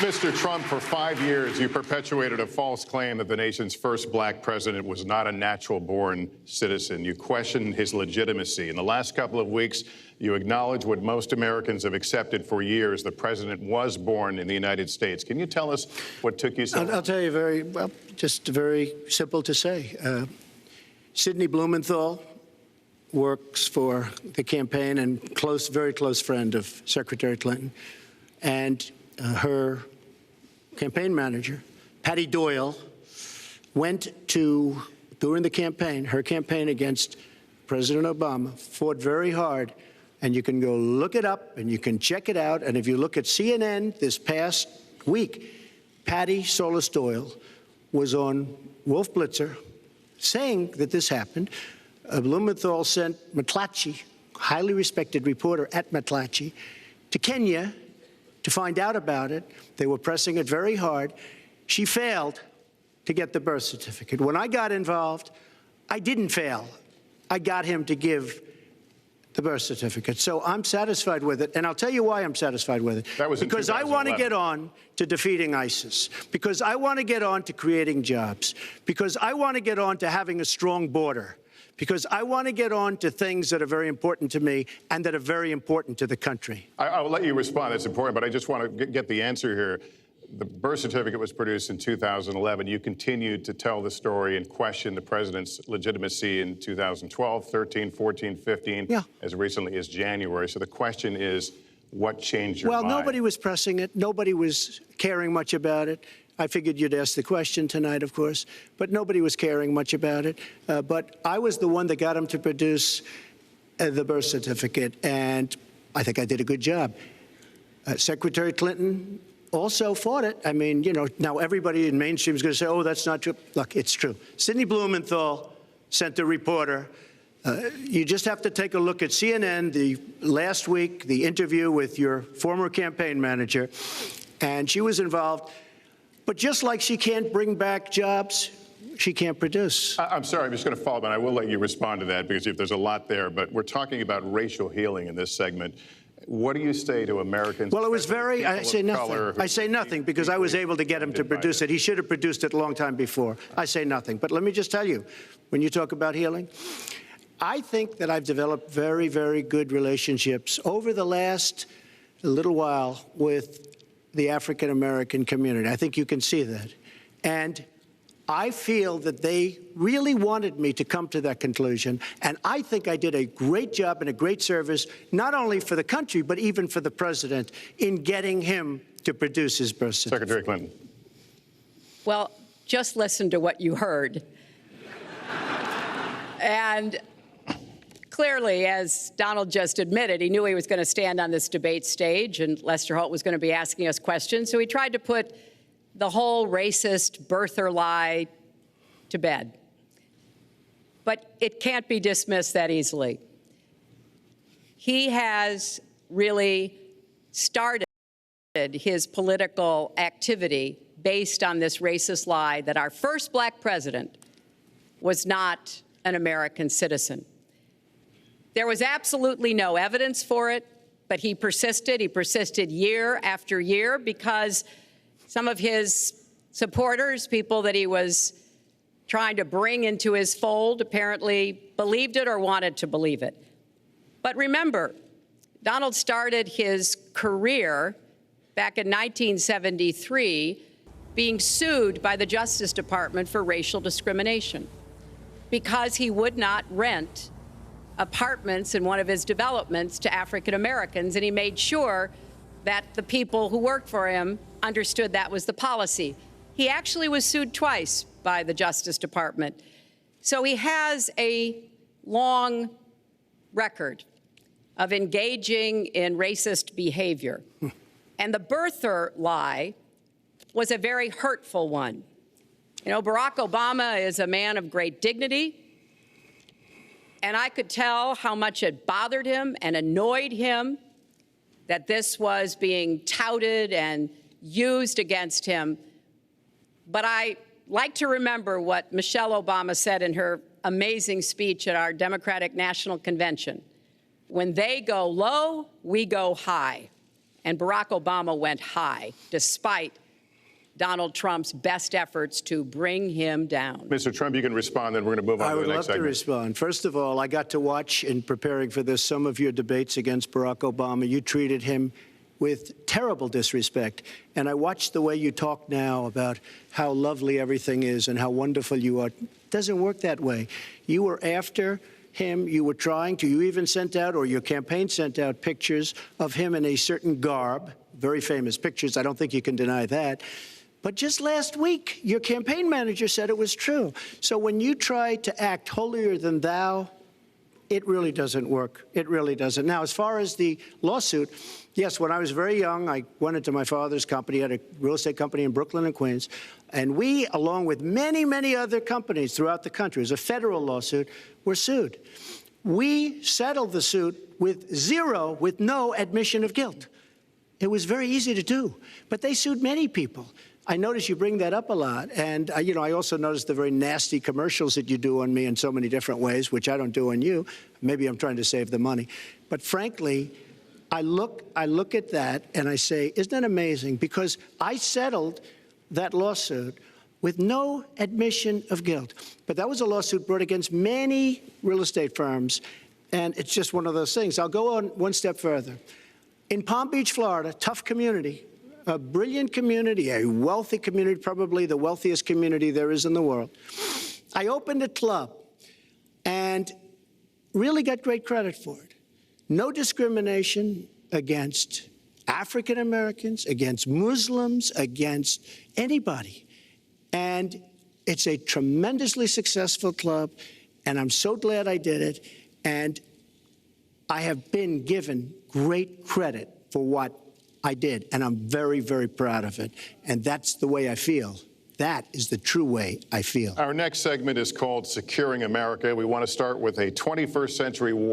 Mr. Trump, for 5 years, you perpetuated a false claim that the nation's first black president was not a natural-born citizen. You questioned his legitimacy. In the last couple of weeks, you acknowledged what most Americans have accepted for years: the president was born in the United States. Can you tell us what took you so long? I'll tell you just very simple to say. Sidney Blumenthal works for the campaign and very close friend of Secretary Clinton. And her campaign manager, Patty Doyle, went to, during the campaign, her campaign against President Obama, fought very hard. And you can go look it up and you can check it out. And if you look at CNN this past week, Patty Solis Doyle was on Wolf Blitzer saying that this happened. Blumenthal sent McClatchy, highly respected reporter at McClatchy, to Kenya to find out about it. They were pressing it very hard. She failed to get the birth certificate. When I got involved, I didn't fail. I got him to give the birth certificate. So I'm satisfied with it, and I'll tell you why I'm satisfied with it. That was because I want to get on to defeating ISIS, because I want to get on to creating jobs, because I want to get on to having a strong border, because I want to get on to things that are very important to me and that are very important to the country. I will let you respond. That's important, but I just want to get the answer here. The birth certificate was produced in 2011. You continued to tell the story and question the president's legitimacy in 2012, 13, 14, 15, as recently as January. So the question is, what changed your mind? Well, nobody was pressing it. Nobody was caring much about it. I figured you'd ask the question tonight, of course, but nobody was caring much about it. But I was the one that got him to produce the birth certificate, and I think I did a good job. Secretary Clinton also fought it. I mean, you know, now everybody in mainstream is going to say, oh, that's not true. Look, it's true. Sidney Blumenthal sent a reporter. You just have to take a look at CNN last week, the interview with your former campaign manager, and she was involved. But just like she can't bring back jobs, she can't produce. I'm sorry, I'm just going to follow up, and I will let you respond to that because there's a lot there. But we're talking about racial healing in this segment. What do you say to Americans? Well, it was very, I say nothing. I say nothing because I was able to get him to produce it. He should have produced it a long time before. I say nothing. But let me just tell you, when you talk about healing, I think that I've developed very, very good relationships over the last little while with the African-American community. I think you can see that. And I feel that they really wanted me to come to that conclusion, and I think I did a great job and a great service, not only for the country, but even for the president, in getting him to produce his birth certificate. Secretary Clinton. Well, just listen to what you heard. And clearly, as Donald just admitted, he knew he was going to stand on this debate stage, and Lester Holt was going to be asking us questions, so he tried to put the whole racist birther lie to bed. But it can't be dismissed that easily. He has really started his political activity based on this racist lie that our first black president was not an American citizen. There was absolutely no evidence for it, but he persisted. He persisted year after year because some of his supporters, people that he was trying to bring into his fold, apparently believed it or wanted to believe it. But remember, Donald started his career back in 1973 being sued by the Justice Department for racial discrimination because he would not rent apartments in one of his developments to African Americans, and he made sure that the people who worked for him understood that was the policy. He actually was sued twice by the Justice Department. So he has a long record of engaging in racist behavior. And the birther lie was a very hurtful one. You know, Barack Obama is a man of great dignity, and I could tell how much it bothered him and annoyed him that this was being touted and used against him. But I like to remember what Michelle Obama said in her amazing speech at our Democratic National Convention. When they go low, we go high. and Barack Obama went high, despite Donald Trump's best efforts to bring him down. Mr. Trump, you can respond, then we're going to move on I to would the love next to segment. respond. First of all, I got to watch, in preparing for this, some of your debates against Barack Obama. You treated him with terrible disrespect. And I watched the way you talk now about how lovely everything is and how wonderful you are. It doesn't work that way. You were after him. You were trying to. You even sent out, or your campaign sent out, pictures of him in a certain garb, very famous pictures. I don't think you can deny that. But just last week, your campaign manager said it was true. So when you try to act holier than thou, it really doesn't work. It really doesn't. Now, as far as the lawsuit, yes, when I was very young, I went into my father's company, had a real estate company in Brooklyn and Queens, and we, along with many, many other companies throughout the country, it was a federal lawsuit, were sued. We settled the suit with no admission of guilt. It was very easy to do, but they sued many people. I notice you bring that up a lot, and I also notice the very nasty commercials that you do on me in so many different ways, which I don't do on you. Maybe I'm trying to save the money, but frankly, I look at that and I say, isn't that amazing? Because I settled that lawsuit with no admission of guilt, but that was a lawsuit brought against many real estate firms, and it's just one of those things. I'll go on one step further. In Palm Beach, Florida, tough community. A brilliant community, a wealthy community, probably the wealthiest community there is in the world. I opened a club and really got great credit for it. No discrimination against African Americans, against Muslims, against anybody. And it's a tremendously successful club, and I'm so glad I did it. And I have been given great credit for what I did, and I'm very, very proud of it. And that's the way I feel. That is the true way I feel. Our next segment is called Securing America. We want to start with a 21st century war.